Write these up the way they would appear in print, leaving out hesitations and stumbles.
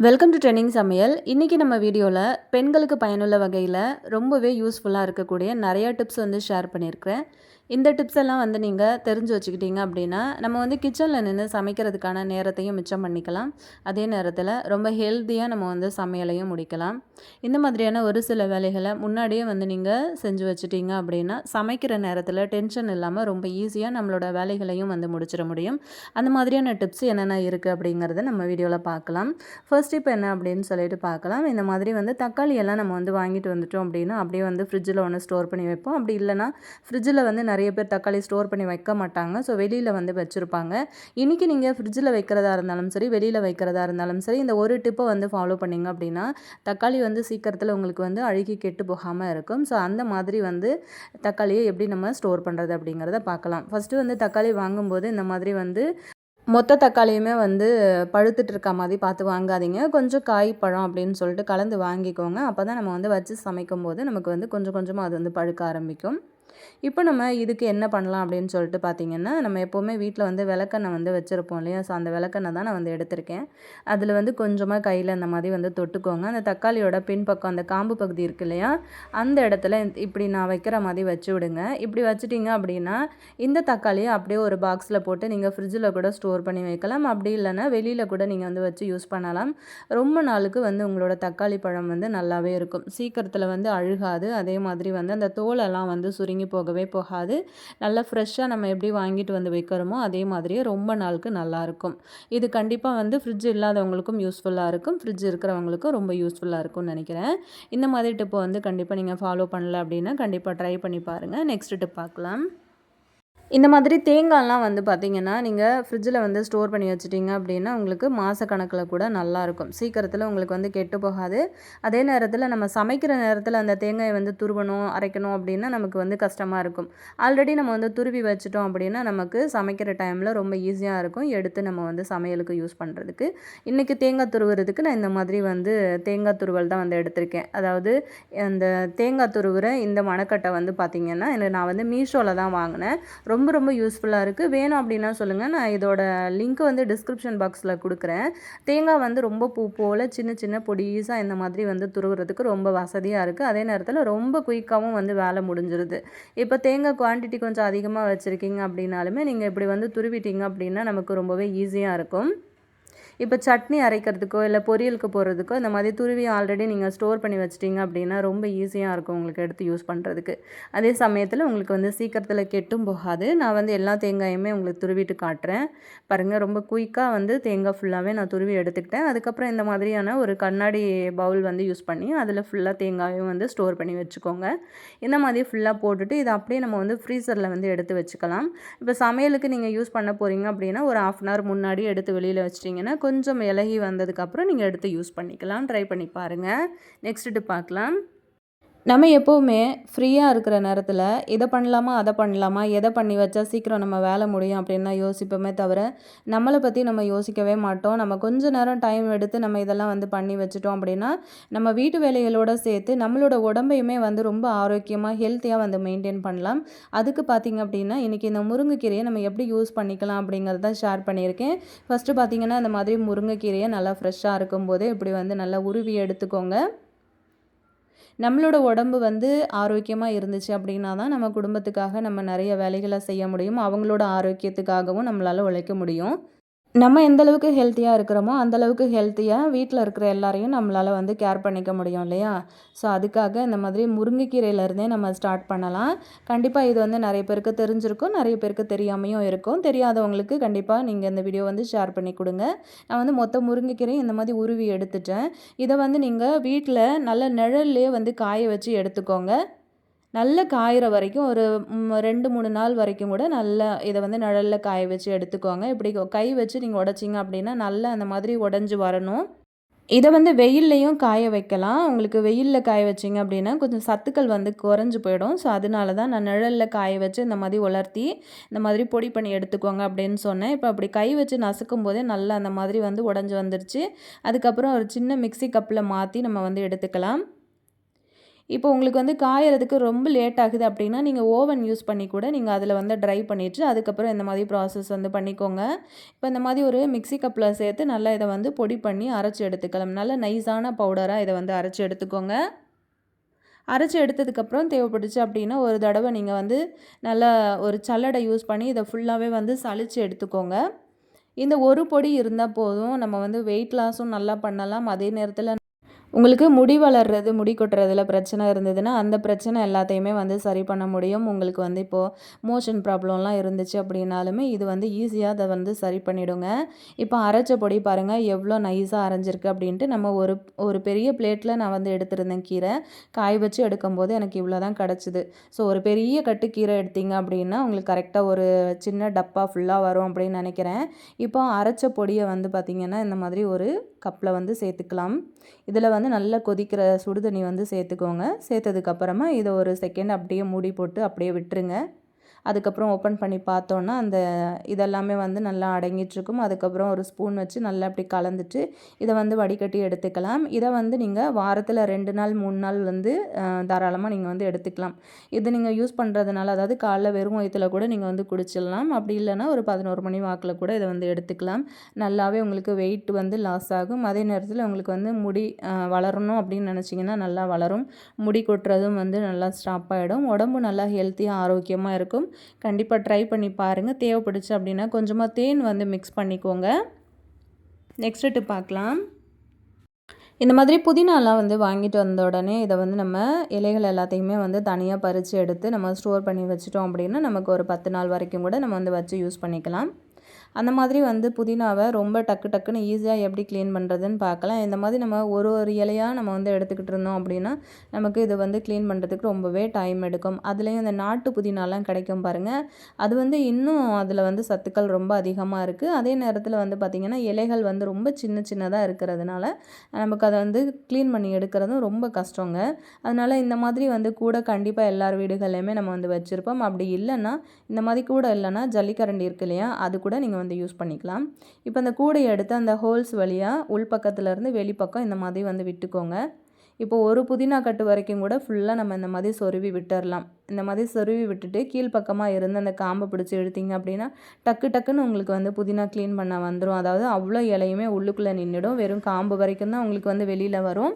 Welcome to trending சமையல். இன்றைக்கி நம்ம வீடியோவில் பெண்களுக்கு பயனுள்ள வகையில் ரொம்பவே யூஸ்ஃபுல்லாக இருக்கக்கூடிய நிறையா டிப்ஸ் வந்து ஷேர் பண்ணியிருக்கிறேன். இந்த டிப்ஸ் எல்லாம் வந்து நீங்கள் தெரிஞ்சு வச்சுக்கிட்டீங்க அப்படின்னா நம்ம வந்து கிச்சனில் நின்று சமைக்கிறதுக்கான நேரத்தையும் மிச்சம் பண்ணிக்கலாம். அதே நேரத்தில் ரொம்ப ஹெல்த்தியாக நம்ம வந்து சமையலையும் முடிக்கலாம். இந்த மாதிரியான ஒரு சில வேலைகளை முன்னாடியே வந்து நீங்கள் செஞ்சு வச்சுட்டீங்க அப்படின்னா சமைக்கிற நேரத்தில் டென்ஷன் இல்லாமல் ரொம்ப ஈஸியாக நம்மளோட வேலைகளையும் வந்து முடிச்சிட முடியும். அந்த மாதிரியான டிப்ஸ் என்னென்ன இருக்குது அப்படிங்கிறத நம்ம வீடியோவில் பார்க்கலாம். ஃபர்ஸ்ட் இப்போ என்ன அப்படின்னு சொல்லிட்டு பார்க்கலாம். இந்த மாதிரி வந்து தக்காளி எல்லாம் நம்ம வந்து வாங்கிட்டு வந்துட்டோம் அப்படின்னா அப்படியே வந்து ஃப்ரிட்ஜில் ஒன்று ஸ்டோர் பண்ணி வைப்போம். அப்படி இல்லைனா ஃப்ரிட்ஜில் வந்து நிறைய பேர் தக்காளி ஸ்டோர் பண்ணி வைக்க மாட்டாங்க. ஸோ வெளியில் வந்து வச்சுருப்பாங்க. இன்றைக்கி நீங்கள் ஃப்ரிட்ஜில் வைக்கிறதா இருந்தாலும் சரி, வெளியில் வைக்கிறதா இருந்தாலும் சரி, இந்த ஒரு டிப்பை வந்து ஃபாலோ பண்ணிங்க அப்படின்னா தக்காளி வந்து சீக்கிரத்தில் உங்களுக்கு வந்து அழுகி கெட்டு போகாமல் இருக்கும். ஸோ அந்த மாதிரி வந்து தக்காளியை எப்படி நம்ம ஸ்டோர் பண்ணுறது அப்படிங்கிறத பார்க்கலாம். ஃபஸ்ட்டு வந்து தக்காளி வாங்கும்போது இந்த மாதிரி வந்து மொத்த தக்காளியுமே வந்து பழுத்துட்டு இருக்க மாதிரி பார்த்து வாங்காதீங்க. கொஞ்சம் காய் பழம் அப்படின்னு சொல்லிட்டு கலந்து வாங்கிக்கோங்க. அப்போ தான் நம்ம வந்து வச்சு சமைக்கும்போது நமக்கு வந்து கொஞ்சம் கொஞ்சமாக அது வந்து பழுக்க ஆரம்பிக்கும். இப்போ நம்ம இதுக்கு என்ன பண்ணலாம் அப்படின்னு சொல்லிட்டு பார்த்தீங்கன்னா, நம்ம எப்போவுமே வீட்டில் வந்து விளக்கெண்ணெய் வந்து வச்சுருப்போம் இல்லையா? ஸோ அந்த விளக்கெண்ணெய் தான் நான் வந்து எடுத்திருக்கேன். அதில் வந்து கொஞ்சமாக கையில் இந்த மாதிரி வந்து தொட்டுக்கோங்க. அந்த தக்காளியோட பின்பக்கம் அந்த காம்பு பகுதி இருக்கு இல்லையா? அந்த இடத்துல இப்படி நான் வைக்கிற மாதிரி வச்சு விடுங்க. இப்படி வச்சுட்டிங்க அப்படின்னா இந்த தக்காளியை அப்படியே ஒரு பாக்ஸில் போட்டு நீங்கள் ஃப்ரிட்ஜில் கூட ஸ்டோர் பண்ணி வைக்கலாம். அப்படி இல்லைன்னா வெளியில் கூட நீங்கள் வந்து வச்சு யூஸ் பண்ணலாம். ரொம்ப நாளுக்கு வந்து உங்களோட தக்காளி பழம் வந்து நல்லாவே இருக்கும். சீக்கிரத்தில் வந்து அழுகாது. அதே மாதிரி வந்து அந்த தோலெல்லாம் வந்து சுருங்கி போகவே போகாது. நல்லா ஃப்ரெஷ்ஷாக நம்ம எப்படி வாங்கிட்டு வந்து வைக்கிறோமோ அதே மாதிரியே ரொம்ப நாளுக்கு நல்லாயிருக்கும். இது கண்டிப்பாக வந்து ஃப்ரிட்ஜ் இல்லாதவங்களுக்கும் யூஸ்ஃபுல்லாக இருக்கும். ஃப்ரிட்ஜ் இருக்கிறவங்களுக்கும் ரொம்ப யூஸ்ஃபுல்லாக இருக்கும்னு நினைக்கிறேன். இந்த மாதிரி டிப்பை வந்து கண்டிப்பாக நீங்கள் ஃபாலோ பண்ணல அப்படின்னா கண்டிப்பாக ட்ரை பண்ணி பாருங்கள். நெக்ஸ்ட் டிப் பார்க்கலாம். இந்த மாதிரி தேங்காய்லாம் வந்து பார்த்திங்கன்னா நீங்கள் ஃப்ரிட்ஜில் வந்து ஸ்டோர் பண்ணி வச்சுட்டிங்க அப்படின்னா உங்களுக்கு மாதக்கணக்கில் கூட நல்லாயிருக்கும். சீக்கிரத்தில் உங்களுக்கு வந்து கெட்டு போகாது. அதே நேரத்தில் நம்ம சமைக்கிற நேரத்தில் அந்த தேங்காயை வந்து துருவணும் அரைக்கணும் அப்படின்னா நமக்கு வந்து கஷ்டமாக இருக்கும். ஆல்ரெடி நம்ம வந்து துருவி வச்சுட்டோம் அப்படின்னா நமக்கு சமைக்கிற டைமில் ரொம்ப ஈஸியாக இருக்கும் எடுத்து நம்ம வந்து சமையலுக்கு யூஸ் பண்ணுறதுக்கு. இன்றைக்கி தேங்காய் துருவுறதுக்கு நான் இந்த மாதிரி வந்து தேங்காய் துருவல் தான் வந்து எடுத்திருக்கேன். அதாவது அந்த தேங்காய் துருவுற இந்த மணக்கட்டை வந்து பார்த்திங்கன்னா நான் வந்து மீஷோவில் தான் வாங்கினேன். ரொம்ப ரொம்ப யூஸ்ஃபுல்லாக இருக்குது. வேணும் அப்படின்னா சொல்லுங்கள். நான் இதோட லிங்க் வந்து டிஸ்கிரிப்ஷன் பாக்ஸில் கொடுக்குறேன். தேங்காய் வந்து ரொம்ப பூ போல் சின்ன சின்ன பொடிசாக இந்த மாதிரி வந்து துருவுறதுக்கு ரொம்ப வசதியாக இருக்குது. அதே நேரத்தில் ரொம்ப குயிக்காகவும் வந்து வேலை முடிஞ்சிருது. இப்போ தேங்காய் குவான்டிட்டி கொஞ்சம் அதிகமாக வச்சுருக்கீங்க அப்படின்னாலுமே நீங்கள் இப்படி வந்து துருவிட்டீங்க அப்படின்னா நமக்கு ரொம்பவே ஈஸியாக இருக்கும். இப்போ சட்னி அரைக்கிறதுக்கோ இல்லை பொரியலுக்கு போடுறதுக்கோ இந்த மாதிரி துருவி ஆல்ரெடி நீங்கள் ஸ்டோர் பண்ணி வச்சிட்டிங்க அப்படின்னா ரொம்ப ஈஸியாக இருக்கும் உங்களுக்கு எடுத்து யூஸ் பண்ணுறதுக்கு. அதே சமயத்தில் உங்களுக்கு வந்து சீக்கிரத்தில் கெட்டும் போகாது. நான் வந்து எல்லா தேங்காயுமே உங்களுக்கு துருவிட்டு காட்டுறேன் பாருங்கள். ரொம்ப குயிக்காக வந்து தேங்காய் ஃபுல்லாகவே நான் துருவி எடுத்துக்கிட்டேன். அதுக்கப்புறம் இந்த மாதிரியான ஒரு கண்ணாடி பவுல் வந்து யூஸ் பண்ணி அதில் ஃபுல்லாக தேங்காயும் வந்து ஸ்டோர் பண்ணி வச்சுக்கோங்க. இந்த மாதிரி ஃபுல்லாக போட்டுட்டு இதை அப்படியே நம்ம வந்து ஃப்ரீசரில் வந்து எடுத்து வச்சுக்கலாம். இப்போ சமையலுக்கு நீங்கள் யூஸ் பண்ண போகிறீங்க அப்படின்னா ஒரு 1/2 hour முன்னாடி எடுத்து வெளியில் வச்சிட்டிங்கன்னா கொஞ்சம் இலகி வந்ததுக்கப்புறம் நீங்கள் எடுத்து யூஸ் பண்ணிக்கலாம். ட்ரை பண்ணி பாருங்கள். நெக்ஸ்ட் டிப் பார்க்கலாம். நம்ம எப்போவுமே ஃப்ரீயாக இருக்கிற நேரத்தில் இதை பண்ணலாமா அதை பண்ணலாமா எதை பண்ணி வச்சா சீக்கிரம் நம்ம வேலை முடியும் அப்படின்னு தான் யோசிப்போமே தவிர நம்மளை பற்றி நம்ம யோசிக்கவே மாட்டோம். நம்ம கொஞ்சம் நேரம் டைம் எடுத்து நம்ம இதெல்லாம் வந்து பண்ணி வச்சுட்டோம் அப்படின்னா நம்ம வீட்டு வேலைகளோடு சேர்த்து நம்மளோட உடம்பையுமே வந்து ரொம்ப ஆரோக்கியமாக ஹெல்த்தியாக வந்து மெயின்டைன் பண்ணலாம். அதுக்கு பார்த்திங்க அப்படின்னா இன்றைக்கி இந்த முருங்கைக்கீரையை நம்ம எப்படி யூஸ் பண்ணிக்கலாம் அப்படிங்கிறத ஷேர் பண்ணியிருக்கேன். ஃபஸ்ட்டு பார்த்திங்கன்னா இந்த மாதிரி முருங்கைக்கீரையை நல்லா ஃப்ரெஷ்ஷாக இருக்கும்போதே இப்படி வந்து நல்லா உருவி எடுத்துக்கோங்க. நம்மளோட உடம்பு வந்து ஆரோக்கியமாக இருந்துச்சு அப்படின்னா தான் நம்ம குடும்பத்துக்காக நம்ம நிறைய வேலைகளை செய்ய முடியும். அவங்களோட ஆரோக்கியத்துக்காகவும் நம்மளால் உழைக்க முடியும். நம்ம எந்த அளவுக்கு ஹெல்த்தியாக இருக்கிறோமோ அந்தளவுக்கு ஹெல்த்தியாக வீட்டில் இருக்கிற எல்லாரையும் நம்மளால் வந்து கேர் பண்ணிக்க முடியும் இல்லையா? ஸோ அதுக்காக இந்த மாதிரி முருங்கைக்கீரையிலேருந்தே நம்ம ஸ்டார்ட் பண்ணலாம். கண்டிப்பாக இது வந்து நிறைய பேருக்கு தெரிஞ்சிருக்கும், நிறைய பேருக்கு தெரியாமையும் இருக்கும். தெரியாதவங்களுக்கு கண்டிப்பாக நீங்கள் இந்த வீடியோ வந்து ஷேர் பண்ணி கொடுங்க. நான் வந்து மொத்த முருங்கைக்கீரையும் இந்த மாதிரி உருவி எடுத்துட்டேன். இதை வந்து நீங்கள் வீட்டில் நல்ல நிழல்லே வந்து காய வச்சு எடுத்துக்கோங்க. நல்ல காயிற வரைக்கும் ஒரு 2, 3 நாள் வரைக்கும் கூட நல்லா இதை வந்து நிழலில் காய வச்சு எடுத்துக்கோங்க. இப்படி கை வச்சு நீங்கள் உடைச்சிங்க அப்படின்னா நல்லா அந்த மாதிரி உடஞ்சி வரணும். இதை வந்து வெயில்லையும் காய வைக்கலாம். உங்களுக்கு வெயிலில் காய வச்சிங்க அப்படின்னா கொஞ்சம் சத்துக்கள் வந்து குறைஞ்சி போயிடும். ஸோ அதனால தான் நான் நிழலில் காய வச்சு இந்த மாதிரி உலர்த்தி இந்த மாதிரி பொடி பண்ணி எடுத்துக்கோங்க அப்படின்னு சொன்னேன். இப்போ அப்படி கை வச்சு நசுக்கும் போதே நல்லா அந்த மாதிரி வந்து உடஞ்சி வந்துருச்சு. அதுக்கப்புறம் ஒரு சின்ன மிக்ஸி கப்பில் மாற்றி நம்ம வந்து எடுத்துக்கலாம். இப்போ உங்களுக்கு வந்து காயறதுக்கு ரொம்ப லேட் ஆகுது அப்படின்னா, நீங்கள் ஓவன் யூஸ் பண்ணி கூட நீங்கள் அதில வந்து ட்ரை பண்ணிவிட்டு, அதுக்கப்புறம் இந்த மாதிரி ப்ராசஸ் வந்து பண்ணிக்கோங்க. இப்போ இந்த மாதிரி ஒரு மிக்ஸி கப்பில சேர்த்து நல்லா இதை வந்து பொடி பண்ணி அரைச்சி எடுத்துக்கலாம். நல்ல நைஸான பவுடராக இதை வந்து அரைச்சி எடுத்துக்கோங்க. அரைச்சி எடுத்ததுக்கப்புறம் தேவைப்பட்டுச்சு அப்படின்னா, ஒரு தடவை நீங்கள் வந்து நல்லா ஒரு சல்லடை யூஸ் பண்ணி இதை ஃபுல்லாகவே வந்து சலிச்சு எடுத்துக்கோங்க. இந்த ஒரு பொடி இருந்தால் போதும். நம்ம வந்து வெயிட் லாஸும் நல்லா பண்ணலாம். அதே நேரத்தில் உங்களுக்கு முடி வளர்றது, முடி கொட்டுறதுல பிரச்சனை இருந்ததுன்னா, அந்த பிரச்சனை எல்லாத்தையுமே வந்து சரி பண்ண முடியும். உங்களுக்கு வந்து இப்போது மோஷன் ப்ராப்ளம்லாம் இருந்துச்சு அப்படின்னாலுமே, இது வந்து ஈஸியாக அதை வந்து சரி பண்ணிடுங்க. இப்போ அரைச்ச பொடி பாருங்கள் எவ்வளோ நைஸாக அரைஞ்சிருக்கு அப்படின்ட்டு. நம்ம ஒரு ஒரு பெரிய பிளேட்டில் நான் வந்து எடுத்திருந்தேன் கீரை. காய வச்சு எடுக்கும்போது எனக்கு இவ்வளோ தான் கிடச்சிது. ஸோ ஒரு பெரிய கட்டு கீரை எடுத்தீங்க அப்படின்னா, உங்களுக்கு கரெக்டாக ஒரு சின்ன டப்பா ஃபுல்லாக வரும் அப்படின்னு நினைக்கிறேன். இப்போ அரைச்ச பொடியை வந்து பார்த்திங்கன்னா, இந்த மாதிரி ஒரு கப்பில் வந்து சேர்த்துக்கலாம். இதில் வந்து நல்லா கொதிக்கிற சுடு தண்ணி வந்து சேர்த்துக்கோங்க. சேர்த்ததுக்கப்புறமா இதை ஒரு செகண்ட் அப்படியே மூடி போட்டு அப்படியே விட்டுருங்க. அதுக்கப்புறம் ஓப்பன் பண்ணி பார்த்தோன்னா அந்த இதெல்லாமே வந்து நல்லா அடங்கிட்டுருக்கும். அதுக்கப்புறம் ஒரு ஸ்பூன் வச்சு நல்லா அப்படி கலந்துட்டு இதை வந்து வடிகட்டி எடுத்துக்கலாம். இதை வந்து நீங்கள் வாரத்தில் 2 நாள் 3 நாள் வந்து தாராளமாக நீங்கள் வந்து எடுத்துக்கலாம். இது நீங்கள் யூஸ் பண்ணுறதுனால அதாவது காலைல வெறும் வயிற்றில் கூட நீங்கள் வந்து குடிச்சிடலாம். அப்படி இல்லைன்னா ஒரு 11 மணி வாக்கில் கூட இதை வந்து எடுத்துக்கலாம். நல்லாவே உங்களுக்கு வெயிட் வந்து லாஸ் ஆகும். அதே நேரத்தில் உங்களுக்கு வந்து முடி வளரணும் அப்படின்னு நினச்சிங்கன்னா நல்லா வளரும். முடி கொட்டுறதும் வந்து நல்லா ஸ்டாப் ஆகிடும். உடம்பு நல்லா ஹெல்த்தியாக ஆரோக்கியமாக இருக்கும். கண்டிப்பாக ட்ரை பண்ணி பாருங்கள். தேவைப்பட்டுச்சு அப்படின்னா கொஞ்சமாக தேன் வந்து மிக்ஸ் பண்ணிக்கோங்க. நெக்ஸ்ட் டிப் பார்க்கலாம். இந்த மாதிரி புதினாலாம் வந்து வாங்கிட்டு வந்த உடனே இதை வந்து நம்ம இலைகள் எல்லாத்தையுமே வந்து தனியாக பறித்து எடுத்து நம்ம ஸ்டோர் பண்ணி வச்சிட்டோம் அப்படின்னா நமக்கு ஒரு 10 நாள் வரைக்கும் கூட நம்ம வந்து வச்சு யூஸ் பண்ணிக்கலாம். அந்த மாதிரி வந்து புதினாவை ரொம்ப டக்கு டக்குன்னு ஈஸியாக எப்படி க்ளீன் பண்ணுறதுன்னு பார்க்கலாம். இந்த மாதிரி நம்ம ஒரு ஒரு இலையாக நம்ம வந்து எடுத்துக்கிட்டு இருந்தோம் அப்படின்னா நமக்கு இது வந்து க்ளீன் பண்ணுறதுக்கு ரொம்பவே டைம் எடுக்கும். அதுலேயும் இந்த நாட்டு புதினாலாம் கிடைக்கும் பாருங்கள். அது வந்து இன்னும் அதில் வந்து சத்துக்கள் ரொம்ப அதிகமாக இருக்குது. அதே நேரத்தில் வந்து பார்த்திங்கன்னா இலைகள் வந்து ரொம்ப சின்ன சின்னதாக இருக்கிறதுனால நமக்கு அதை வந்து க்ளீன் பண்ணி எடுக்கிறதும் ரொம்ப கஷ்டங்க. அதனால் இந்த மாதிரி வந்து கூட கண்டிப்பாக எல்லார் வீடுகள்லையுமே நம்ம வந்து வச்சுருப்போம். அப்படி இல்லைன்னா இந்த மாதிரி கூட இல்லைன்னா ஜல்லிக்கரண்டி இருக்கு இல்லையா, அது கூட நீங்கள் வந்து யூஸ் பண்ணிக்கலாம். இப்போ அந்த கூடையை எடுத்து அந்த ஹோல்ஸ் வழியாக உள்பக்கத்துலேருந்து வெளிப்பக்கம் இந்த மாதிரி வந்து விட்டுக்கோங்க. இப்போ ஒரு புதினா கட்டு வரைக்கும் கூட ஃபுல்லாக நம்ம இந்த மாதிரி சொருவி விட்டுடலாம். இந்த மாதிரி சொருவி விட்டுட்டு கீழ்ப்பக்கமாக இருந்து அந்த காம்பை பிடிச்சி எடுத்தீங்க அப்படின்னா டக்கு டக்குன்னு உங்களுக்கு வந்து புதினா க்ளீன் பண்ண வந்துடும். அதாவது அவ்வளோ இலையுமே உள்ளுக்குள்ளே நின்றுடும். வெறும் காம்பு வரைக்கும் தான் உங்களுக்கு வந்து வெளியில் வரும்.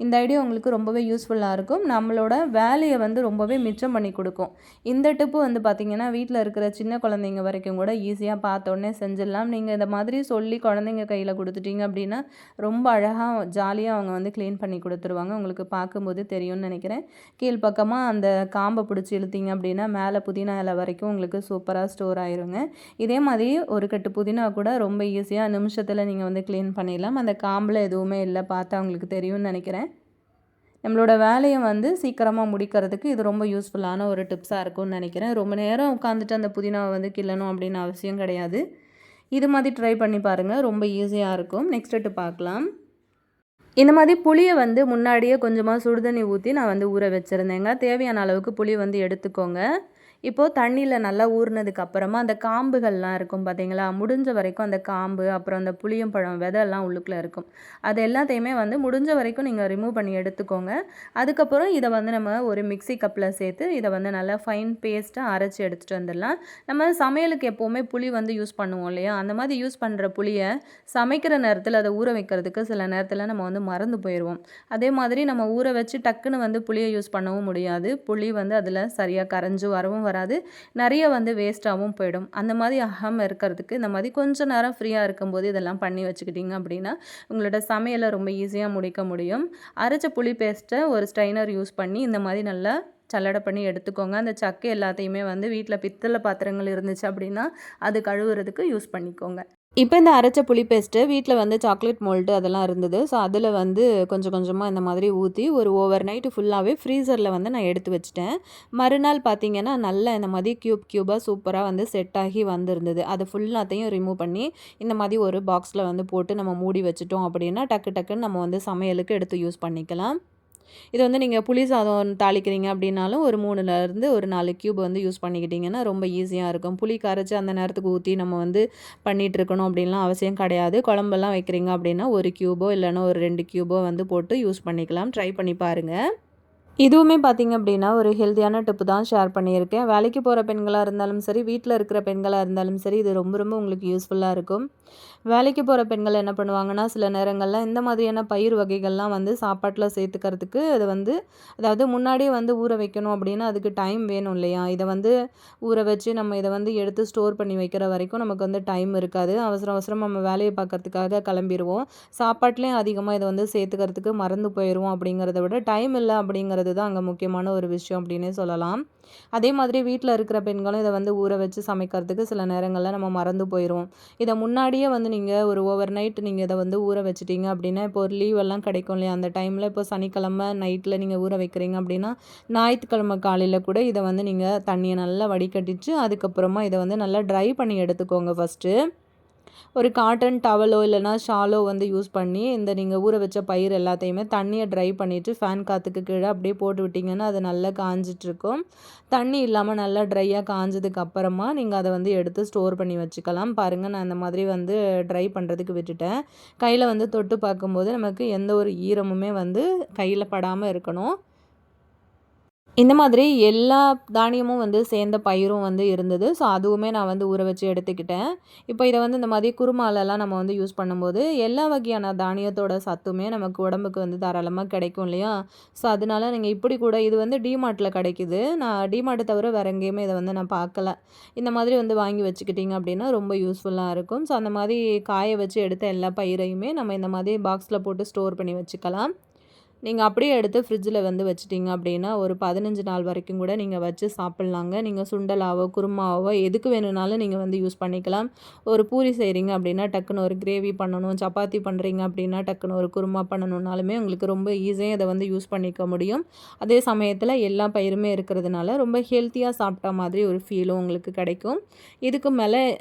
இந்த ஐடியா உங்களுக்கு ரொம்பவே யூஸ்ஃபுல்லாக இருக்கும். நம்மளோட வேலையை வந்து ரொம்பவே மிச்சம் பண்ணி கொடுக்கும். இந்த டிப்பு வந்து பார்த்திங்கன்னா வீட்டில் இருக்கிற சின்ன குழந்தைங்க வரைக்கும் கூட ஈஸியாக பார்த்தோன்னே செஞ்சிடலாம். நீங்கள் இந்த மாதிரி சொல்லி குழந்தைங்க கையில் கொடுத்துட்டீங்க அப்படின்னா ரொம்ப அழகாக ஜாலியாக அவங்க வந்து க்ளீன் பண்ணி கொடுத்துருவாங்க. உங்களுக்கு பார்க்கும்போது தெரியும்னு நினைக்கிறேன். கீழ்ப்பக்கமாக அந்த காம்பை பிடிச்சி இழுத்தீங்க அப்படின்னா மேலே புதினா இலை வரைக்கும் உங்களுக்கு சூப்பராக ஸ்டோர் ஆயிருங்க. இதே மாதிரி ஒரு கட்டு புதினா கூட ரொம்ப ஈஸியாக நிமிஷத்தில் நீங்கள் வந்து க்ளீன் பண்ணிடலாம். அந்த காம்பில் எதுவுமே இல்லை, பார்த்தா உங்களுக்கு தெரியும்னு நினைக்கிறேன். நம்மளோட வேலையை வந்து சீக்கிரமாக முடிக்கிறதுக்கு இது ரொம்ப யூஸ்ஃபுல்லான ஒரு டிப்ஸாக இருக்கும்னு நினைக்கிறேன். ரொம்ப நேரம் உட்காந்துட்டு அந்த புதினாவை வந்து கிள்ளணும் அப்படின்னு அவசியம் கிடையாது. இது மாதிரி ட்ரை பண்ணி பாருங்கள். ரொம்ப ஈஸியாக இருக்கும். நெக்ஸ்ட் டிப் பார்க்கலாம். இந்த மாதிரி புளியை வந்து முன்னாடியே கொஞ்சமாக சுடுதண்ணி ஊற்றி நான் வந்து ஊற வச்சுருந்தேங்க. தேவையான அளவுக்கு புளி வந்து எடுத்துக்கோங்க. இப்போது தண்ணியில் நல்லா ஊறினதுக்கு அப்புறமா அந்த காம்புகள்லாம் இருக்கும் பார்த்தீங்களா, முடிஞ்ச வரைக்கும் அந்த காம்பு அப்புறம் அந்த புளியம்பழம் விதையெல்லாம் உள்ளுக்குள்ளே இருக்கும். அது எல்லாத்தையுமே வந்து முடிஞ்ச வரைக்கும் நீங்கள் ரிமூவ் பண்ணி எடுத்துக்கோங்க. அதுக்கப்புறம் இதை வந்து நம்ம ஒரு மிக்ஸி கப்பில் சேர்த்து இதை வந்து நல்லா ஃபைன் பேஸ்ட்டாக அரைச்சி எடுத்துகிட்டு வந்துடலாம். நம்ம சமையலுக்கு எப்போவுமே புளி வந்து யூஸ் பண்ணுவோம் இல்லையா, அந்த மாதிரி யூஸ் பண்ணுற புளியை சமைக்கிற நேரத்தில் அதை ஊற வைக்கிறதுக்கு சில நேரத்தில் நம்ம வந்து மறந்து போயிடுவோம். அதே மாதிரி நம்ம ஊற வச்சு டக்குன்னு வந்து புளியை யூஸ் பண்ணவும் முடியாது. புளி வந்து அதில் சரியாக கரைஞ்சி வரவும் வராது, நிறைய வந்து வேஸ்ட்டாகவும் போயிடும். அந்த மாதிரி ஆகாமல் இருக்கிறதுக்கு இந்த மாதிரி கொஞ்சம் நேரம் ஃப்ரீயாக இருக்கும்போது இதெல்லாம் பண்ணி வச்சுக்கிட்டிங்க அப்படின்னா உங்களோட சமையலை ரொம்ப ஈஸியாக முடிக்க முடியும். அரைச்ச புளி பேஸ்ட்டை ஒரு ஸ்ட்ரைனர் யூஸ் பண்ணி இந்த மாதிரி நல்லா சல்லடை பண்ணி எடுத்துக்கோங்க. அந்த சக்கை எல்லாத்தையுமே வந்து வீட்டில் பித்தளை பாத்திரங்கள் இருந்துச்சு அப்படின்னா அது கழுவுறதுக்கு யூஸ் பண்ணிக்கோங்க. இப்போ இந்த அரைச்ச புளி பேஸ்ட்டு வீட்டில் வந்து சாக்லேட் மோல்டு அதெல்லாம் இருந்தது. ஸோ அதில் வந்து கொஞ்சம் கொஞ்சமாக இந்த மாதிரி ஊற்றி ஒரு ஓவர் நைட்டு ஃபுல்லாகவே ஃப்ரீசரில் வந்து நான் எடுத்து வச்சுட்டேன். மறுநாள் பார்த்திங்கன்னா நல்லா இந்த மாதிரி க்யூபாக சூப்பராக வந்து செட் ஆகி வந்திருந்தது. அது ஃபுல்லாத்தையும் ரிமூவ் பண்ணி இந்த மாதிரி ஒரு பாக்ஸில் வந்து போட்டு நம்ம மூடி வச்சுட்டோம் அப்படின்னா டக்கு டக்குன்னு நம்ம வந்து சமையலுக்கு எடுத்து யூஸ் பண்ணிக்கலாம். இது வந்து நீங்கள் புளி சாதம் தாளிக்கிறீங்க அப்படின்னாலும் ஒரு 3லேருந்து ஒரு 4 க்யூப் வந்து யூஸ் பண்ணிக்கிட்டிங்கன்னா ரொம்ப ஈஸியாக இருக்கும். புளி கரைச்சி அந்த நேரத்துக்கு ஊற்றி நம்ம வந்து பண்ணிகிட்ருக்கணும் அப்படின்லாம் அவசியம் கிடையாது. குழம்பெல்லாம் வைக்கிறீங்க அப்படின்னா 1 க்யூபோ இல்லைன்னா ஒரு 2 க்யூபோ வந்து போட்டு யூஸ் பண்ணிக்கலாம். ட்ரை பண்ணி பாருங்கள். இதுவுமே பார்த்தீங்க அப்படின்னா, ஒரு ஹெல்த்தியான டிப்பு தான் ஷேர் பண்ணியிருக்கேன். வேலைக்கு போற பெண்களா இருந்தாலும் சரி, வீட்ல இருக்கிற பெண்களா இருந்தாலும் சரி, இது ரொம்ப ரொம்ப உங்களுக்கு யூஸ்ஃபுல்லா இருக்கும். வேலைக்கு போற பெண்கள் என்ன பண்ணுவாங்கன்னா, சில நேரங்கள்ல இந்த மாதிரியான பயிர் வகைகள்லாம் வந்து சாப்பாட்டுல சேர்த்துக்கிறதுக்கு அது வந்து அதாவது முன்னாடியே வந்து ஊற வைக்கணும் அப்படின்னா, அதுக்கு டைம் வேணும் இல்லையா? இத வந்து ஊற வச்சு நம்ம இத வந்து எடுத்து ஸ்டோர் பண்ணி வைக்கிற வரைக்கும் நமக்கு வந்து டைம் இருக்காது. அவசர அவசரமா நம்ம வேலைய பார்க்கறதுக்காக கிளம்பிருவோம். சாப்பாட்லயும் அதிகமா இத வந்து சேர்த்துக்கிறதுக்கு மறந்து போயிருவோம் அப்படிங்கிறத விட, டைம் இல்ல அப்படிங்கிறது தான் அங்க முக்கியமான ஒரு விஷயம் அப்படின்னே சொல்லலாம். அதே மாதிரி வீட்ல இருக்கிற பெண்களும் இத வந்து ஊற வச்சு சமைக்கிறதுக்கு சில நேரங்கள்ல நம்ம மறந்து போயிருவோம். இத முன்னாடியே வந்து நீங்க ஒரு ஓவர் நைட் நீங்க இத வந்து ஊற வச்சுட்டீங்க அப்படின்னா, இப்போ ஒரு லீவ் எல்லாம் கிடைக்கும் இல்லையா? அந்த டைம்ல இப்போ சனிக்கிழமை நைட்ல நீங்க ஊற வைக்கிறீங்க அப்படின்னா, ஞாயித்துக்கிழமை காலையில கூட இத வந்து நீங்க தண்ணிய நல்லா வடிகட்டிட்டு, அதுக்கப்புறமா இத வந்து நல்லா ட்ரை பண்ணி எடுத்துக்கோங்க ஃபர்ஸ்ட்டு. ஒரு காட்டன் டவலோ இல்லைனா ஷாலோ வந்து யூஸ் பண்ணி இந்த நீங்கள் ஊற வச்ச பயிர் எல்லாத்தையுமே தண்ணியை ட்ரை பண்ணிவிட்டு ஃபேன் காற்றுக்கு கீழே அப்படியே போட்டு விட்டிங்கன்னா அது நல்லா காஞ்சிட்ருக்கும். தண்ணி இல்லாமல் நல்லா ட்ரையாக காஞ்சதுக்கு அப்புறமா நீங்கள் அதை வந்து எடுத்து ஸ்டோர் பண்ணி வச்சுக்கலாம். பாருங்கள், நான் இந்த மாதிரி வந்து ட்ரை பண்ணுறதுக்கு விட்டுட்டேன். கையில் வந்து தொட்டு பார்க்கும்போது நமக்கு எந்த ஒரு ஈரமுமே வந்து கையில் படாமல் இருக்கணும். இந்த மாதிரி எல்லா தானியமும் வந்து சேர்ந்த பயிரும் வந்து இருந்தது. ஸோ, அதுவுமே நான் வந்து ஊற வச்சு எடுத்துக்கிட்டேன். இப்போ இத வந்து இந்த மாதிரி குருமாலலாம் நம்ம வந்து யூஸ் பண்ணும்போது, எல்லா வகையான தானியத்தோட சத்துமே நமக்கு உடம்புக்கு வந்து தாராளமா கிடைக்கும் இல்லையா? ஸோ, அதனால நீங்க இப்படி கூட இது வந்து டிமார்ட்ல கிடைக்குது. நான் டிமார்ட்ட தவிர வேற எங்கேயுமே இத வந்து நான் பார்க்கல. இந்த மாதிரி வந்து வாங்கி வச்சுக்கிட்டீங்க அப்படின்னா ரொம்ப யூஸ்ஃபுல்லா இருக்கும். ஸோ, அந்த மாதிரி காய வச்சு எடுத்த எல்லா பயிரையுமே நம்ம இந்த மாதிரி பாக்ஸ்ல போட்டு ஸ்டோர் பண்ணி வச்சுக்கலாம். நீங்க அப்படியே எடுத்து ஃப்ரிட்ஜில வந்து வச்சுட்டீங்க அப்படின்னா, ஒரு 15 நாள் வரைக்கும் கூட நீங்க வச்சு சாப்பிட்லாங்க. நீங்க சுண்டலாவோ, குருமாவோ எதுக்கு வேணும்னாலும் நீங்க வந்து யூஸ் பண்ணிக்கலாம். ஒரு பூரி செய்றீங்க அப்படின்னா, டக்குனு ஒரு கிரேவி பண்ணணும். சப்பாத்தி பண்றீங்க அப்படின்னா, டக்குனு ஒரு குருமா பண்ணணும்னாலுமே உங்களுக்கு ரொம்ப ஈஸியா இத வந்து யூஸ் பண்ணிக்க முடியும். அதே சமயத்தில எல்லா பயிருமே இருக்கிறதுனால, ரொம்ப ஹெல்த்தியா சாப்பிட்ட மாதிரி ஒரு ஃபீலும் உங்களுக்கு கிடைக்கும். இதுக்கு மேல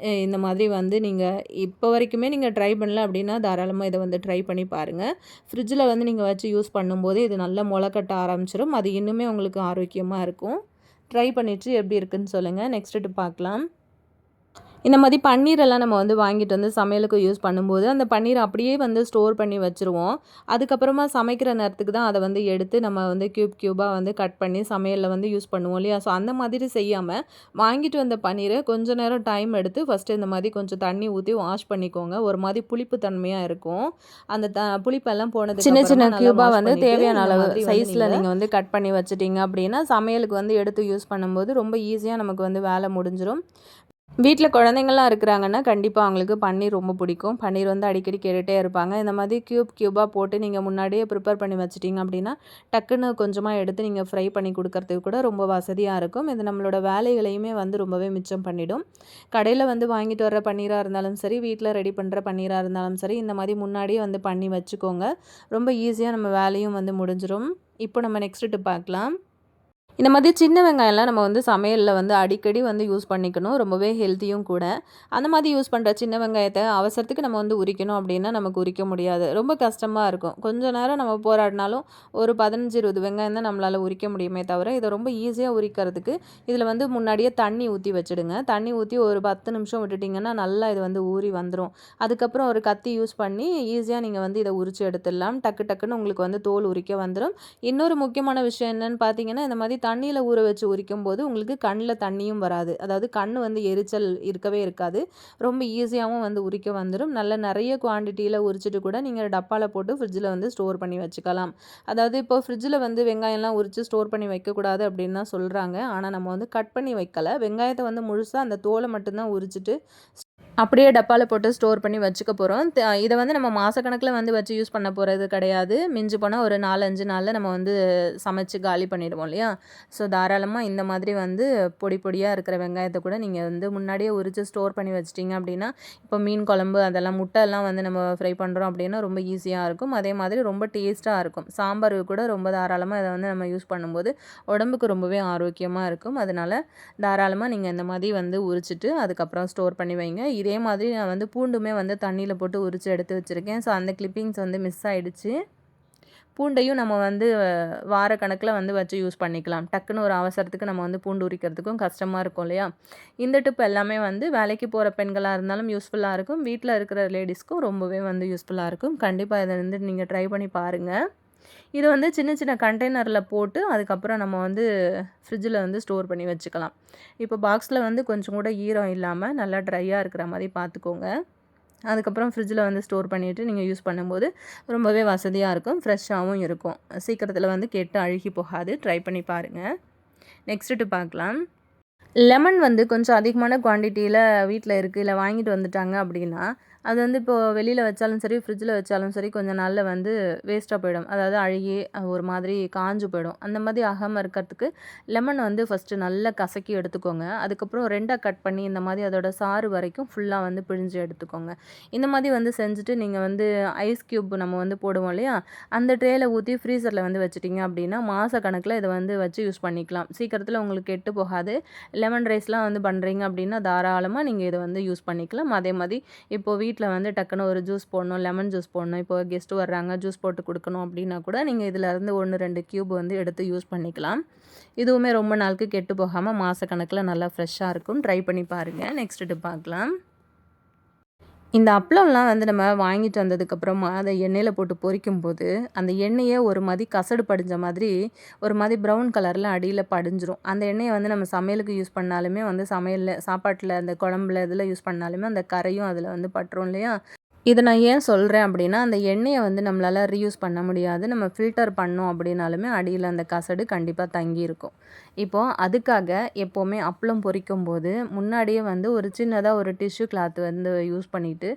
இந்த மாதிரி வந்து நீங்க இப்போ வரைக்குமே நீங்க ட்ரை பண்ணல அப்படின்னா, தாராளமா இத வந்து ட்ரை பண்ணி பாருங்க. ஃப்ரிட்ஜில வந்து நீங்க வச்சு யூஸ் பண்ணும்போது இது நல்லா மொள கட்ட ஆரம்பிச்சிரும். அது இன்னுமே உங்களுக்கு ஆரோக்கியமா இருக்கும். ட்ரை பண்ணிட்டு எப்படி இருக்குன்னு சொல்லுங்க. நெக்ஸ்ட் டிப் பார்க்கலாம். இந்த மாதிரி பன்னீரெல்லாம் நம்ம வந்து வாங்கிட்டு வந்து சமையலுக்கு யூஸ் பண்ணும்போது, அந்த பன்னீர அப்படியே வந்து ஸ்டோர் பண்ணி வச்சுருவோம். அதுக்கப்புறமா சமைக்கிற நேரத்துக்கு தான் அத வந்து எடுத்து நம்ம வந்து கியூபா வந்து கட் பண்ணி சமையல்ல வந்து யூஸ் பண்ணுவோம் இல்லையா? ஸோ அந்த மாதிரி செய்யாம, வாங்கிட்டு வந்த பன்னீர கொஞ்ச நேரம் டைம் எடுத்து ஃபர்ஸ்ட்டு இந்த மாதிரி கொஞ்சம் தண்ணி ஊத்தி வாஷ் பண்ணிக்கோங்க. ஒரு மாதிரி புளிப்பு தன்மையா இருக்கும். அந்த புளிப்பெல்லாம் போனதுக்கு சின்ன சின்ன அப்புறமா நல்லா கியூபா வாஷ் வந்து பண்ணிட்டு, தேவையான இந்த அளவு மாதிரி வந்து சைஸ்ல நீங்க வந்து கட் பண்ணி வச்சுட்டீங்க அப்படின்னா, சமையலுக்கு வந்து எடுத்து யூஸ் பண்ணும்போது ரொம்ப ஈஸியா நமக்கு வந்து வேலை முடிஞ்சிரும். வீட்ல குழந்தைங்கலாம் இருக்கிறாங்கன்னா, கண்டிப்பா அவங்களுக்கு பன்னீர் ரொம்ப பிடிக்கும். பன்னீர் வந்து அடிக்கடி கேட்டுட்டே இருப்பாங்க. இந்த மாதிரி கியூபா போட்டு நீங்க முன்னாடியே ப்ரிப்பேர் பண்ணி வச்சுட்டீங்க அப்படின்னா, டக்குன்னு கொஞ்சமா எடுத்து நீங்க ஃப்ரை பண்ணி குடுக்கறதுக்கு கூட ரொம்ப வசதியா இருக்கும். இது நம்மளோட வேலைகளையுமே வந்து ரொம்பவே மிச்சம் பண்ணிடும். கடையில வந்து வாங்கிட்டு வர பன்னீரா இருந்தாலும் சரி, வீட்ல ரெடி பண்ற பன்னீரா இருந்தாலும் சரி, இந்த மாதிரி முன்னாடியே வந்து பண்ணி வச்சுக்கோங்க. ரொம்ப ஈஸியா நம்ம வேலையும் வந்து முடிஞ்சிரும். இப்போ நம்ம நெக்ஸ்ட் டிப் பார்க்கலாம். இந்த மாதிரி சின்ன வெங்காயம்லாம் நம்ம வந்து சமையல்ல வந்து அடிக்கடி வந்து யூஸ் பண்ணிக்கணும். ரொம்பவே ஹெல்த்தியும் கூட. அந்த மாதிரி யூஸ் பண்ற சின்ன வெங்காயத்த அவசரத்துக்கு நம்ம வந்து உரிக்கணும் அப்படின்னா, நமக்கு உரிக்க முடியாது. ரொம்ப கஷ்டமா இருக்கும். கொஞ்ச நேரம் நம்ம போராடினாலும் ஒரு 15, 20 வெங்காயம் தான் நம்மளால உரிக்க முடியுமே தவிர, இத ரொம்ப ஈஸியா உரிக்கிறதுக்கு இதில வந்து முன்னாடியே தண்ணி ஊத்தி வச்சுடுங்க. தண்ணி ஊத்தி ஒரு 10 நிமிஷம் விட்டுட்டிங்கன்னா, நல்லா இது வந்து ஊறி வந்துரும். அதுக்கப்புறம் ஒரு கத்தி யூஸ் பண்ணி ஈஸியா நீங்க வந்து இத உரிச்சு எடுத்துடலாம். டக்கு டக்குன்னு உங்களுக்கு வந்து தோல் உரிக்க வந்துரும். இன்னொரு முக்கியமான விஷயம் என்னன்னு பார்த்தீங்கன்னா, இந்த மாதிரி தண்ணீல ஊற வச்சு உரிக்கும்போது உங்களுக்கு கண்ல தண்ணியும் வராது. அதாவது கண்ணு வந்து எரிச்சல் இருக்கவே இருக்காது. ரொம்ப ஈஸியாவும் வந்து உரிக்க வந்துரும். நல்ல நெறைய குவான்டிட்டில உரிச்சுட்டு கூட நீங்க டப்பால போட்டு ஃப்ரிட்ஜில வந்து ஸ்டோர் பண்ணி வச்சுக்கலாம். அதாவது இப்போ ஃப்ரிட்ஜில வந்து வெங்காயம்லாம் உரிச்சு ஸ்டோர் பண்ணி வைக்கக்கூடாது அப்படின்னு தான் சொல்றாங்க. ஆனா நம்ம வந்து கட் பண்ணி வைக்கல. வெங்காயத்த வந்து முழுசா அந்த தோல மட்டும் தான் உரிச்சுட்டு அப்படியே டப்பால போட்டு ஸ்டோர் பண்ணி வச்சுக்க போறோம். இத வந்து நம்ம மாசக்கணக்குல வந்து வச்சு யூஸ் பண்ண போறது கிடையாது. மிஞ்சி போனா ஒரு 4, 5 நாள்ல நம்ம வந்து சமைச்சு காலி பண்ணிடுவோம் இல்லையா? ஸோ தாராளமா இந்த மாதிரி வந்து பொடி பொடியா இருக்கிற வெங்காயத்த கூட நீங்க வந்து முன்னாடியே உரிச்சு ஸ்டோர் பண்ணி வச்சுட்டீங்க அப்படின்னா, இப்போ மீன் குழம்பு அதெல்லாம் முட்டைலாம் வந்து நம்ம ஃப்ரை பண்றோம் அப்படின்னா ரொம்ப ஈஸியா இருக்கும். அதே மாதிரி ரொம்ப டேஸ்ட்டா இருக்கும். சாம்பாருக்கு கூட ரொம்ப தாராளமா இத வந்து நம்ம யூஸ் பண்ணும்போது உடம்புக்கு ரொம்பவே ஆரோக்கியமா இருக்கும். அதனால தாராளமா நீங்க இந்த மாதிரி வந்து உரிச்சுட்டு அதுக்கப்புறம் ஸ்டோர் பண்ணி வைங்க. இதே மாதிரி நான் வந்து பூண்டுமே வந்து தண்ணீல போட்டு உரிச்சு எடுத்து வச்சிருக்கேன். ஸோ அந்த கிளிப்பிங்ஸ் வந்து மிஸ் ஆயிடுச்சு. பூண்டையும் நம்ம வந்து வார கணக்குல வந்து வச்சு யூஸ் பண்ணிக்கலாம். டக்குன்னு ஒரு அவசரத்துக்கு நம்ம வந்து பூண்டு உரிக்கிறதுக்கும் கஷ்டமா இருக்கும் இல்லையா? இந்த டிப் எல்லாமே வந்து வேலைக்கு போற பெண்களா இருந்தாலும் யூஸ்ஃபுல்லா இருக்கும். வீட்ல இருக்கிற லேடீஸ்க்கும் ரொம்பவே வந்து யூஸ்ஃபுல்லா இருக்கும். கண்டிப்பா இத வந்து நீங்க ட்ரை பண்ணி பாருங்க. இது வந்து சின்ன சின்ன கண்டெய்னரில் போட்டு அதுக்கப்புறம் நம்ம வந்து ஃப்ரிட்ஜில் வந்து ஸ்டோர் பண்ணி வச்சுக்கலாம். இப்போ பாக்ஸில் வந்து கொஞ்சம் கூட ஈரம் இல்லாமல் நல்லா ட்ரையாக இருக்கிற மாதிரி பார்த்துக்கோங்க. அதுக்கப்புறம் ஃப்ரிட்ஜில் வந்து ஸ்டோர் பண்ணிவிட்டு நீங்கள் யூஸ் பண்ணும்போது ரொம்பவே வசதியாக இருக்கும், ஃப்ரெஷ்ஷாகவும் இருக்கும். சீக்கிரத்தில் வந்து கெட்டு அழுகி போகாது. ட்ரை பண்ணி பாருங்கள். நெக்ஸ்ட்டு பார்க்கலாம். லெமன் வந்து கொஞ்சம் அதிகமான குவான்டிட்டியில் வீட்டில் இருக்குது, இல்லை வாங்கிட்டு வந்துட்டாங்க அப்படின்னா, அது வந்து இப்போது வெளியில் வச்சாலும் சரி, ஃப்ரிட்ஜில் வச்சாலும் சரி, கொஞ்சம் நாளில் வந்து வேஸ்ட்டாக போயிடும். அதாவது அழுகி ஒரு மாதிரி காஞ்சு போயிடும். அந்த மாதிரி ஆகாமல் இருக்கிறதுக்கு லெமன் வந்து ஃபஸ்ட்டு நல்லா கசக்கி எடுத்துக்கோங்க. அதுக்கப்புறம் 2ஆக கட் பண்ணி இந்த மாதிரி அதோட சாறு வரைக்கும் ஃபுல்லாக வந்து பிழிஞ்சு எடுத்துக்கோங்க. இந்த மாதிரி வந்து செஞ்சுட்டு நீங்கள் வந்து ஐஸ் க்யூப் நம்ம வந்து போடுவோம் இல்லையா, அந்த ட்ரேயில் ஊற்றி ஃப்ரீசரில் வந்து வச்சுட்டிங்க அப்படின்னா மாத கணக்கில் இதை வந்து வச்சு யூஸ் பண்ணிக்கலாம். சீக்கிரத்தில் உங்களுக்கு கெட்டு போகாது. லெமன் ரைஸ்லாம் வந்து பண்ணுறீங்க அப்படின்னா தாராளமாக நீங்கள் இதை வந்து யூஸ் பண்ணிக்கலாம். அதே மாதிரி இப்போது வீட்டில் வந்து டக்குன்னு ஒரு ஜூஸ் போடணும், லெமன் ஜூஸ் போடணும், இப்போ கெஸ்ட்டு வர்றாங்க ஜூஸ் போட்டு கொடுக்கணும் அப்படின்னா கூட நீங்கள் இதிலேருந்து 1, 2 க்யூப் வந்து எடுத்து யூஸ் பண்ணிக்கலாம். இதுவுமே ரொம்ப நாளுக்கு கெட்டு போகாமல் மாதக்கணக்கில் நல்லா ஃப்ரெஷ்ஷாக இருக்கும். ட்ரை பண்ணி பாருங்கள். நெக்ஸ்ட்டு பார்க்கலாம். இந்த அப்பளம்லாம் வந்து நம்ம வாங்கிட்டு வந்ததுக்கப்புறமா அதை எண்ணெயில் போட்டு பொரிக்கும்போது அந்த எண்ணெயே ஒரு மாதிரி கசடு படிஞ்ச மாதிரி ஒரு மாதிரி ப்ரௌன் கலரில் அடியில் படிஞ்சிரும். அந்த எண்ணெயை வந்து நம்ம சமையலுக்கு யூஸ் பண்ணாலுமே வந்து சமையலில் சாப்பாட்டில் அந்த குழம்புல இதில் யூஸ் பண்ணாலுமே அந்த கரையும் அதில் வந்து பட்டுரும் இல்லையா. இதை நான் ஏன் சொல்கிறேன் அப்படின்னா, அந்த எண்ணெயை வந்து நம்மளால் ரீயூஸ் பண்ண முடியாது. நம்ம ஃபில்டர் பண்ணோம் அப்படின்னாலுமே அடியில் அந்த கசடு கண்டிப்பாக தங்கியிருக்கும். இப்போது அதுக்காக எப்போவுமே அப்பளம் பொரிக்கும்போது முன்னாடியே வந்து ஒரு சின்னதாக ஒரு டிஷ்யூ கிளாத் வந்து யூஸ் பண்ணிவிட்டு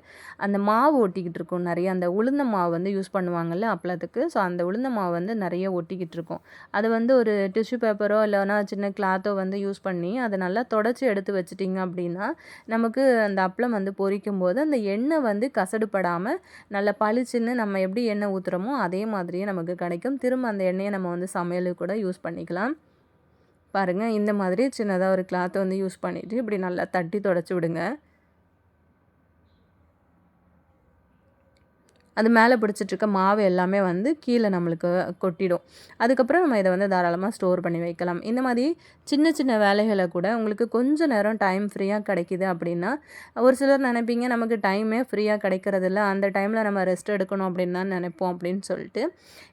அந்த மாவு ஒட்டிக்கிட்டு இருக்கும் நிறைய. அந்த உளுந்த மாவு வந்து யூஸ் பண்ணுவாங்கள்ல அப்பளத்துக்கு. ஸோ அந்த உளுந்த மாவு வந்து நிறைய ஒட்டிக்கிட்டு இருக்கும். அது வந்து ஒரு டிஷ்யூ பேப்பரோ இல்லைனா சின்ன கிளாத்தோ வந்து யூஸ் பண்ணி அதை நல்லா தொடச்சி எடுத்து வச்சிட்டிங்க அப்படின்னா நமக்கு அந்த அப்பளம் வந்து பொரிக்கும்போது அந்த எண்ணெய் வந்து கசடுபடாமல் நல்லா பளிச்சுன்னு நம்ம எப்படி எண்ணெய் ஊற்றுறோமோ அதே மாதிரியே நமக்கு கிடைக்கும். திரும்ப அந்த எண்ணெயை நம்ம வந்து சமையலுக்கு கூட யூஸ் பண்ணிக்கலாம். பாருங்கள், இந்த மாதிரி சின்னதாக ஒரு கிளாத்தை வந்து யூஸ் பண்ணிவிட்டு இப்படி நல்லா தட்டி தொடச்சி விடுங்க. அது மேலே பிடிச்சிட்ருக்க மாவு எல்லாமே வந்து கீழே நம்மளுக்கு கொட்டிடும். அதுக்கப்புறம் நம்ம இதை வந்து தாராளமாக ஸ்டோர் பண்ணி வைக்கலாம். இந்த மாதிரி சின்ன சின்ன வேலைகளை கூட உங்களுக்கு கொஞ்சம் நேரம் டைம் ஃப்ரீயாக கிடைக்கிது அப்படின்னா, ஒரு சிலர் நினைப்பீங்க நமக்கு டைமே ஃப்ரீயாக கிடைக்கிறதில்ல, அந்த டைமில் நம்ம ரெஸ்ட் எடுக்கணும் அப்படின்னு தான் நினைப்போம் அப்படின்னு சொல்லிட்டு.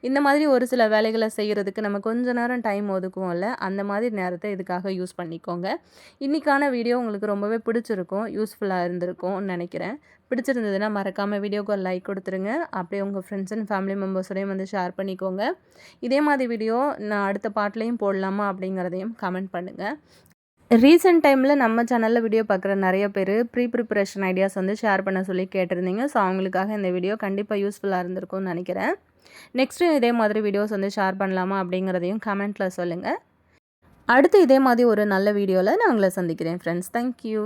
இந்த மாதிரி ஒரு சில வேலைகளை செய்கிறதுக்கு நம்ம கொஞ்சம் நேரம் டைம் ஒதுக்குவோம்ல, அந்த மாதிரி நேரத்தை இதுக்காக யூஸ் பண்ணிக்கோங்க. இன்றைக்கான வீடியோ உங்களுக்கு ரொம்பவே பிடிச்சிருக்கும், யூஸ்ஃபுல்லாக இருந்திருக்கும்னு நினைக்கிறேன். பிடிச்சிருந்ததுன்னா மறக்காமல் வீடியோக்கு ஒரு லைக் கொடுத்துருங்க. அப்படியே உங்கள் ஃப்ரெண்ட்ஸ் அண்ட் ஃபேமிலி மெம்பர்ஸோடையும் வந்து ஷேர் பண்ணிக்கோங்க. இதே மாதிரி வீடியோ நான் அடுத்த பார்ட்லேயும் போடலாமா அப்படிங்கிறதையும் கமெண்ட் பண்ணுங்கள். ரீசெண்ட் டைமில் நம்ம சேனலில் வீடியோ பார்க்குற நிறைய பேர் ப்ரிப்ரேஷன் ஐடியாஸ் வந்து ஷேர் பண்ண சொல்லி கேட்டிருந்தீங்க. ஸோ அவங்களுக்காக இந்த வீடியோ கண்டிப்பாக யூஸ்ஃபுல்லாக இருந்திருக்கும்னு நினைக்கிறேன். நெக்ஸ்ட்டு இதே மாதிரி வீடியோஸ் வந்து ஷேர் பண்ணலாமா அப்படிங்கிறதையும் கமெண்ட்டில் சொல்லுங்கள். அடுத்து இதே மாதிரி ஒரு நல்ல வீடியோவில் நான் உங்களை சந்திக்கிறேன் ஃப்ரெண்ட்ஸ். தேங்க்யூ.